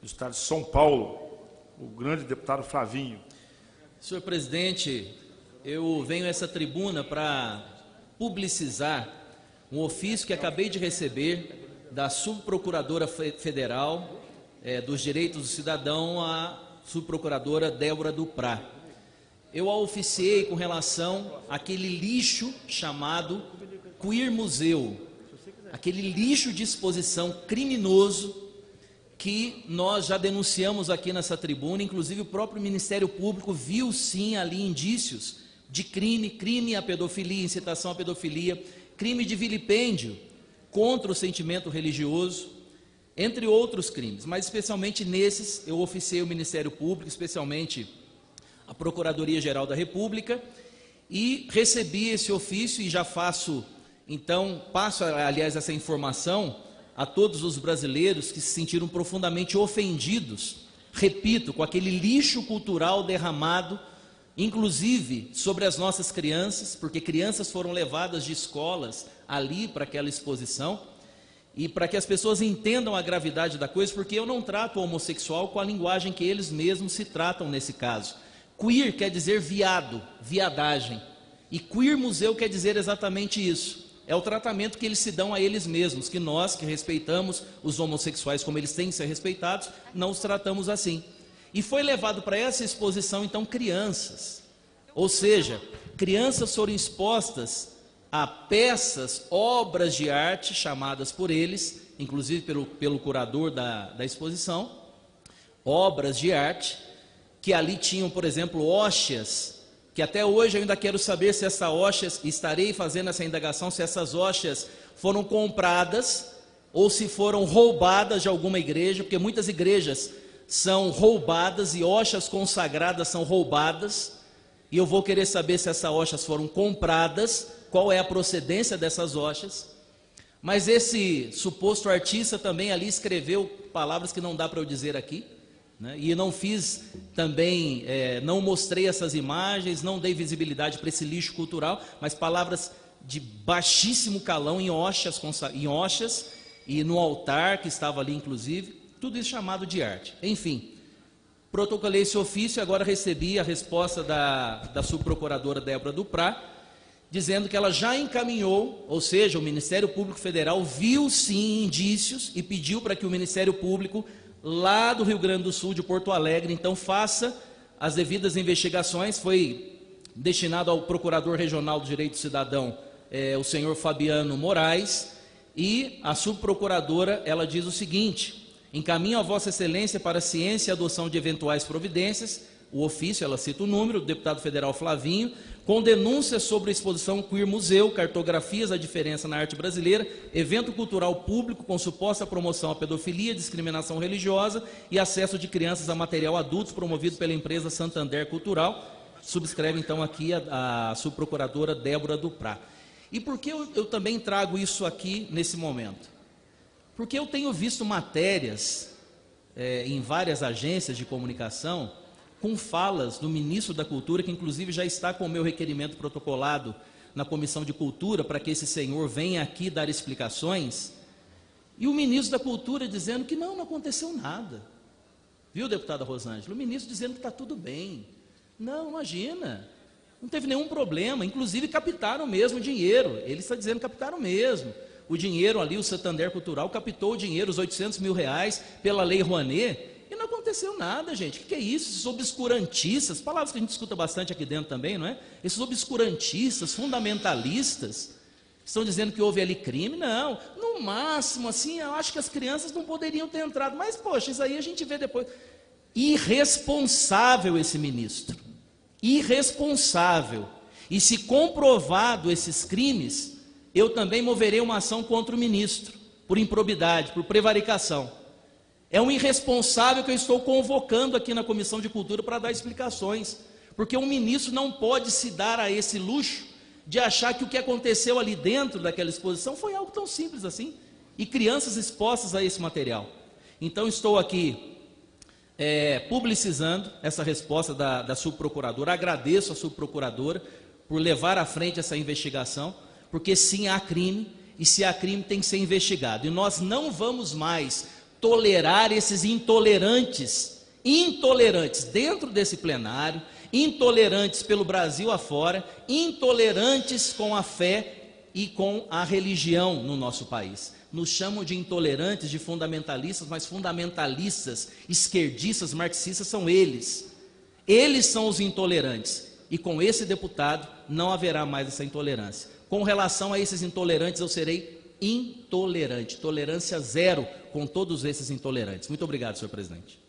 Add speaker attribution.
Speaker 1: do estado de São Paulo, o grande deputado Flavinho.
Speaker 2: Senhor presidente, eu venho a essa tribuna para publicizar um ofício que acabei de receber da subprocuradora federal dos direitos do cidadão, a subprocuradora Débora Duprá. Eu a oficiei com relação àquele lixo chamado Queer Museu, aquele lixo de exposição criminoso que nós já denunciamos aqui nessa tribuna. Inclusive o próprio Ministério Público viu sim ali indícios de crime à pedofilia, incitação à pedofilia, crime de vilipêndio contra o sentimento religioso, entre outros crimes. Mas especialmente nesses eu oficiei o Ministério Público, especialmente a Procuradoria-Geral da República, e recebi esse ofício e já passo aliás essa informação a todos os brasileiros que se sentiram profundamente ofendidos, repito, com aquele lixo cultural derramado, inclusive sobre as nossas crianças, porque crianças foram levadas de escolas ali para aquela exposição, e para que as pessoas entendam a gravidade da coisa, porque eu não trato o homossexual com a linguagem que eles mesmos se tratam nesse caso. Queer quer dizer viado, viadagem, e Queer Museu quer dizer exatamente isso. É o tratamento que eles se dão a eles mesmos, que nós, que respeitamos os homossexuais como eles têm que ser respeitados, não os tratamos assim. E foi levado para essa exposição, então, crianças. Ou seja, crianças foram expostas a peças, obras de arte, chamadas por eles, inclusive pelo curador da exposição, obras de arte, que ali tinham, por exemplo, hóstias, que até hoje eu ainda quero saber se essas hóstias, estarei fazendo essa indagação, se essas hóstias foram compradas ou se foram roubadas de alguma igreja, porque muitas igrejas são roubadas e hóstias consagradas são roubadas, e eu vou querer saber se essas hóstias foram compradas, qual é a procedência dessas hóstias. Mas esse suposto artista também ali escreveu palavras que não dá para eu dizer aqui, né? E não fiz também, não mostrei essas imagens, não dei visibilidade para esse lixo cultural, mas palavras de baixíssimo calão em hóstias e no altar que estava ali inclusive, tudo isso chamado de arte. Enfim, protocolei esse ofício e agora recebi a resposta da subprocuradora Débora Duprá, dizendo que ela já encaminhou, ou seja, o Ministério Público Federal viu sim indícios e pediu para que o Ministério Público lá do Rio Grande do Sul, de Porto Alegre, então faça as devidas investigações. Foi destinado ao Procurador Regional do Direito do Cidadão, o senhor Fabiano Moraes, e a subprocuradora, ela diz o seguinte: encaminho a Vossa Excelência para a ciência e adoção de eventuais providências, o ofício, ela cita o número, do deputado federal Flavinho, com denúncias sobre a exposição Queer Museu, cartografias da diferença na arte brasileira, evento cultural público com suposta promoção à pedofilia, discriminação religiosa e acesso de crianças a material adultos promovido pela empresa Santander Cultural. Subscreve então aqui a subprocuradora Débora Duprá. E por que eu também trago isso aqui nesse momento? Porque eu tenho visto matérias em várias agências de comunicação com falas do ministro da Cultura, que inclusive já está com o meu requerimento protocolado na Comissão de Cultura, para que esse senhor venha aqui dar explicações, e o ministro da Cultura dizendo que não aconteceu nada. Viu, deputada Rosângela? O ministro dizendo que está tudo bem. Não, imagina, não teve nenhum problema, inclusive captaram mesmo o dinheiro, ele está dizendo que captaram mesmo. O dinheiro ali, o Santander Cultural captou o dinheiro, os 800 mil reais, pela Lei Rouanet, e não aconteceu nada, gente. O que é isso? Esses obscurantistas, palavras que a gente escuta bastante aqui dentro também, não é? Esses obscurantistas, fundamentalistas, estão dizendo que houve ali crime? Não, no máximo, assim, eu acho que as crianças não poderiam ter entrado, mas, poxa, isso aí a gente vê depois. Irresponsável esse ministro, irresponsável. E se comprovado esses crimes, eu também moverei uma ação contra o ministro, por improbidade, por prevaricação. É um irresponsável que eu estou convocando aqui na Comissão de Cultura para dar explicações, porque um ministro não pode se dar a esse luxo de achar que o que aconteceu ali dentro daquela exposição foi algo tão simples assim, e crianças expostas a esse material. Então estou aqui publicizando essa resposta da subprocuradora, agradeço a subprocuradora por levar à frente essa investigação, porque sim, há crime, e se há crime tem que ser investigado, e nós não vamos mais tolerar esses intolerantes dentro desse plenário, intolerantes pelo Brasil afora, intolerantes com a fé e com a religião no nosso país. Nos chamam de intolerantes, de fundamentalistas, mas fundamentalistas, esquerdistas, marxistas são eles. Eles são os intolerantes. E com esse deputado não haverá mais essa intolerância. Com relação a esses intolerantes, eu serei intolerante. Tolerância zero com todos esses intolerantes. Muito obrigado, senhor presidente.